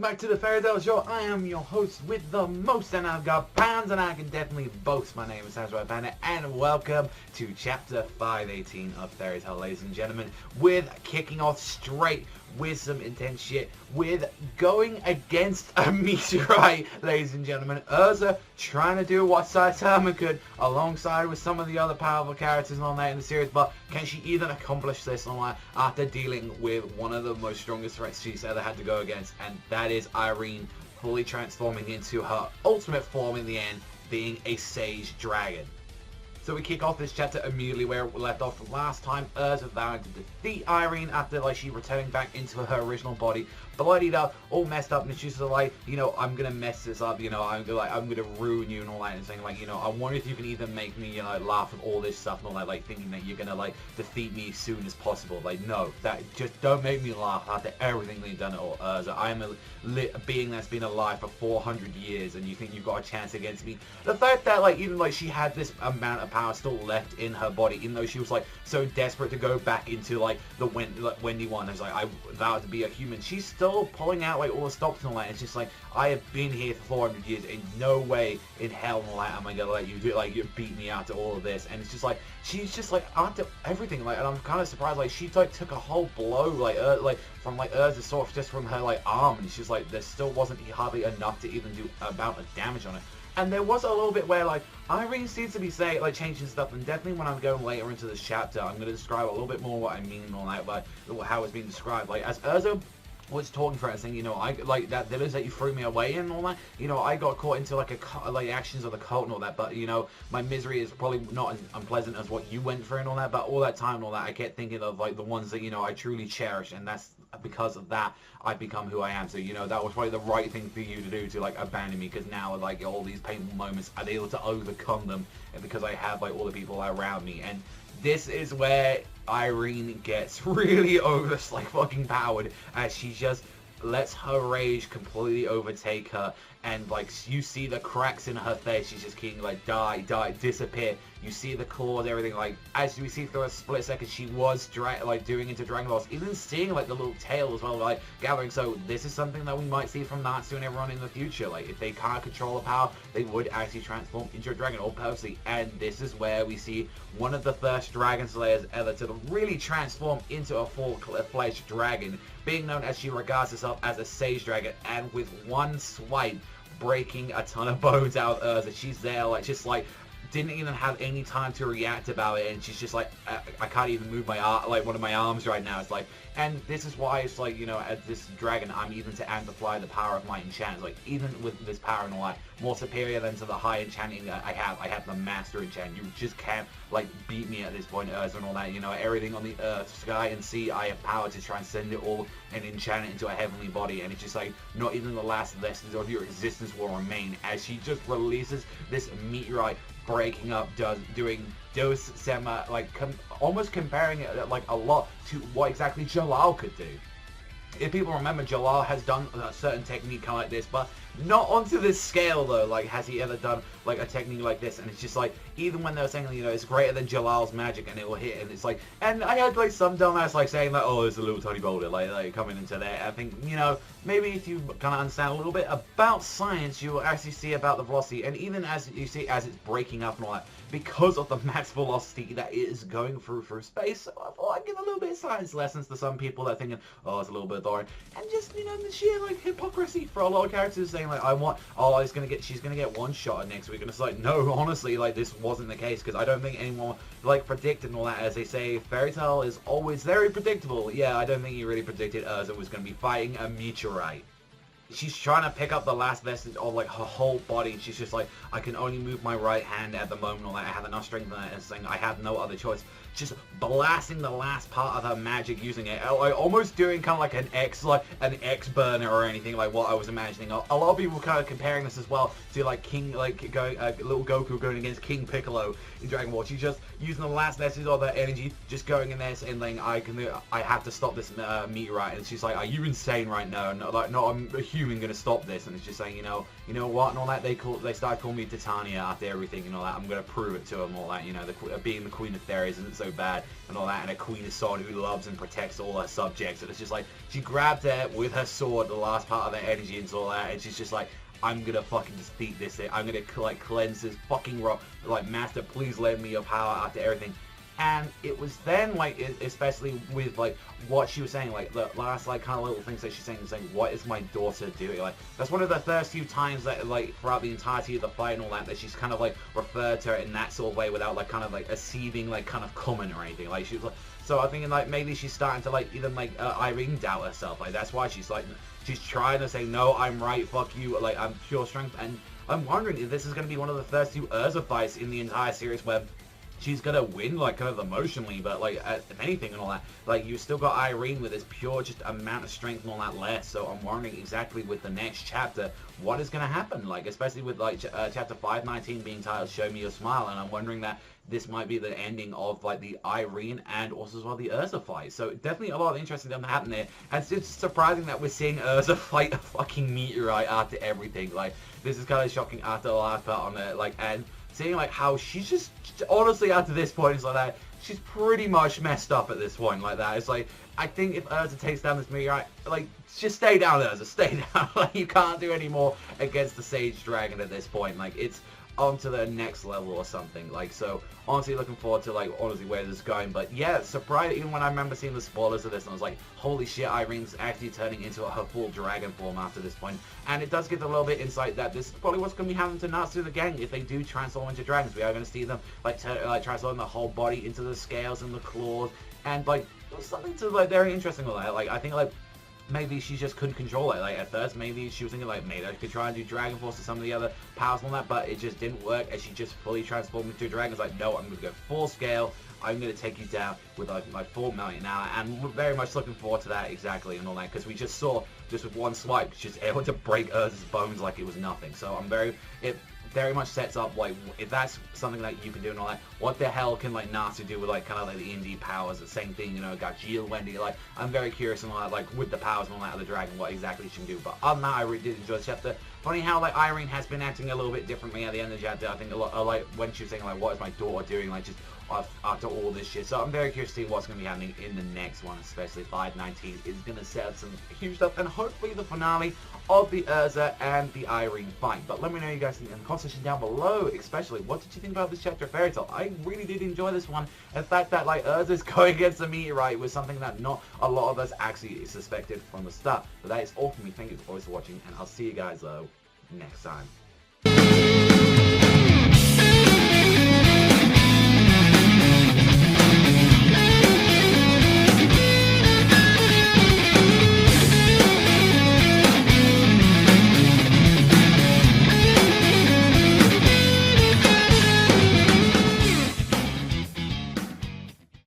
welcome back to the Fairy Tale Show. I am your host with the most, and I've got pounds, and I can definitely boast. My name is Savagezweipanda, and welcome to Chapter 518 of Fairy Tale, ladies and gentlemen, with kicking off straight with some intense shit, with going against a meteorite, ladies and gentlemen. Erza trying to do what Saitama could, alongside with some of the other powerful characters and all that in the series, but can she even accomplish this on that after dealing with one of the most strongest threats she's ever had to go against, and that is Irene fully transforming into her ultimate form in the end, being a Sage Dragon. So we kick off this chapter immediately where we left off last time. Erza vowing to defeat Irene after she returning back into her original body, bloodied up, all messed up, and she's just like, I'm gonna mess this up, I'm gonna ruin you and all that, and saying I wonder if you can even make me, laugh at all this stuff and all that, thinking that you're gonna defeat me as soon as possible. No, that just don't make me laugh after everything that you've done at all, Erza. I am a being that's been alive for 400 years, and you think you've got a chance against me? The fact that even she had this amount of power still left in her body, even though she was so desperate to go back into the Wendy one. It's I vowed to be a human. She's still pulling out all the stops and all that. It's just I have been here for 400 years. In no way in hell and all that am I gonna let you do you beat me after all of this. And it's just she's just after everything and I'm kind of surprised she took a whole blow from Erza's sword just from her arm, and she's there still wasn't hardly enough to even do amount of damage on it. And there was a little bit where Irene seems to be saying changing stuff, and definitely when I'm going later into this chapter I'm going to describe a little bit more what I mean and all that, but how it's being described. As Erza was talking for it, saying, I that village that you threw me away in and all that, I got caught into the actions of the cult and all that, but my misery is probably not as unpleasant as what you went through and all that, but all that time and all that I kept thinking of the ones that I truly cherish, and that's because of that I've become who I am. So that was probably the right thing for you to do, to abandon me, because now all these painful moments I'm able to overcome them, and because I have all the people around me. And this is where Irene gets really fucking powered, as she just lets her rage completely overtake her, and you see the cracks in her face. She's just keeping die, disappear. You see the claws, everything. As we see through a split second, she was doing into Dragon Balls, even seeing the little tail as well, gathering. So this is something that we might see from Natsu and everyone in the future. If they can't control the power, they would actually transform into a dragon, all purposely. And this is where we see one of the first Dragon Slayers ever to really transform into a full-fledged dragon, being known as she regards herself as a Sage Dragon, and with one swipe breaking a ton of bones out of Erza. She's there didn't even have any time to react about it, and she's just I can't even move my arm, one of my arms right now. It's and this is why it's as this dragon, I'm even to amplify the power of my enchant. Even with this power and all that, more superior than to the high enchanting that I have the master enchant. You just can't beat me at this point, Erza, and all that. Everything on the earth, sky, and sea, I have power to transcend it all and enchant it into a heavenly body. And it's just not even the last vestiges of your existence will remain, as she just releases this meteorite, breaking up, doing Deus Sema, almost comparing it a lot to what exactly Jalal could do. If people remember, Jalal has done a certain technique like this, but not onto this scale though. Has he ever done a technique like this? And it's just even when they were saying it's greater than Jalal's magic and it will hit, and it's and I had some dumbass saying oh, it's a little tiny boulder coming into there. I think maybe if you kind of understand a little bit about science, you will actually see about the velocity, and even as you see as it's breaking up and all that, because of the max velocity that it is going through space. So I thought I'd give a little bit of science lessons to some people that are thinking, oh, it's a little bit boring, and just the sheer hypocrisy for a lot of characters saying she's gonna get one shot next week, and it's no, honestly, this wasn't the case, because I don't think anyone predicted and all that. As they say, Fairy Tale is always very predictable. Yeah, I don't think you really predicted Erza was gonna be fighting a meteorite. She's trying to pick up the last vestige of her whole body. She's just I can only move my right hand at the moment, or I have enough strength in that, and saying I have no other choice. Just blasting the last part of her magic, using it, almost doing kind of an X burner or anything what I was imagining. A lot of people were kind of comparing this as well to King, going little Goku going against King Piccolo in Dragon Ball. She's just using the last vestige of that energy, just going in there and saying I have to stop this meteorite. And she's are you insane right now? No, I'm a human fuming gonna stop this, and it's just saying, you know what, and all that. They started calling me Titania after everything and all that. I'm gonna prove it to them, all that. You know, being the Queen of Fairies isn't so bad and all that, and a Queen of Sword who loves and protects all her subjects. And it's just like she grabbed her with her sword, the last part of her energy and all that, and she's just like, I'm gonna fucking defeat this thing. I'm gonna like cleanse this fucking rock. Like, Master, please lend me your power after everything. And it was then, like, especially with, like, what she was saying, like, the last, like, kind of little things that she's saying, what is my daughter doing? Like, that's one of the first few times that, like, throughout the entirety of the fight and all that, that she's kind of, like, referred to her in that sort of way without, like, kind of, like, a seething, like, kind of comment or anything. Like, she was, like, so I'm thinking, like, maybe she's starting to, like, even, like, Irene doubt herself. Like, that's why she's, like, she's trying to say, no, I'm right, fuck you, like, I'm pure strength. And I'm wondering if this is going to be one of the first few Erza fights in the entire series where she's gonna win, like, kind of emotionally, but, like, if anything and all that, like, you still got Irene with this pure just amount of strength and all that less. So I'm wondering exactly with the next chapter what is gonna happen, like, especially with, like, chapter 519 being titled Show Me Your Smile, and I'm wondering that this might be the ending of, like, the Irene and also as well the Erza fight. So definitely a lot of interesting stuff happen there, and it's just surprising that we're seeing Erza fight a fucking meteorite after everything. Like, this is kind of shocking after the last part on it, like, and seeing, like, how she's just, honestly, after this point, it's like that, she's pretty much messed up at this point, like that. It's like, I think if Erza takes down this meteorite, like, just stay down, Erza, stay down. Like, you can't do any more against the Sage Dragon at this point. Like, it's on to the next level or something. Like, so honestly looking forward to, like, honestly where this is going. But yeah, surprised, even when I remember seeing the spoilers of this, and I was like, holy shit, Irene's actually turning into her full dragon form after this point. And it does give a little bit insight that this is probably what's going to be happening to Natsu the gang if they do transform into dragons. We are going to see them, like, transform the whole body into the scales and the claws, and, like, there's something to, like, very interesting with that. Like, I think, like, maybe she just couldn't control it. Like, at first, maybe she was thinking, like, maybe I could try and do Dragon Force or some of the other powers and all that, but it just didn't work, and she just fully transformed into a dragon. It's like, no, I'm going to go full scale. I'm going to take you down with, like, my full million now, and we're very much looking forward to that exactly and all that, because we just saw, just with one swipe, just able to break Erza's bones like it was nothing. So I'm it very much sets up, like, if that's something that you can do and all that, what the hell can, like, Natsu do with, like, kind of, like, the E.N.D powers? The same thing, you know, got Jill, Wendy, like, I'm very curious and all that, like, with the powers and all that of the dragon, what exactly she can do. But other than that, I really did enjoy the chapter. Funny how, like, Irene has been acting a little bit differently at the end of the chapter. I think a lot, like, when she was saying, like, what is my daughter doing, like, just after all this shit. So I'm very curious to see what's going to be happening in the next one, especially 519 is going to set up some huge stuff, and hopefully the finale of the Erza and the Irene fight. But let me know you guys think in the comment section down below, especially what did you think about this chapter of Fairy Tail. I really did enjoy this one. The fact that, like, Erza's going against the meteorite was something that not a lot of us actually suspected from the start. But that is all from me. Thank you always for watching, and I'll see you guys next time.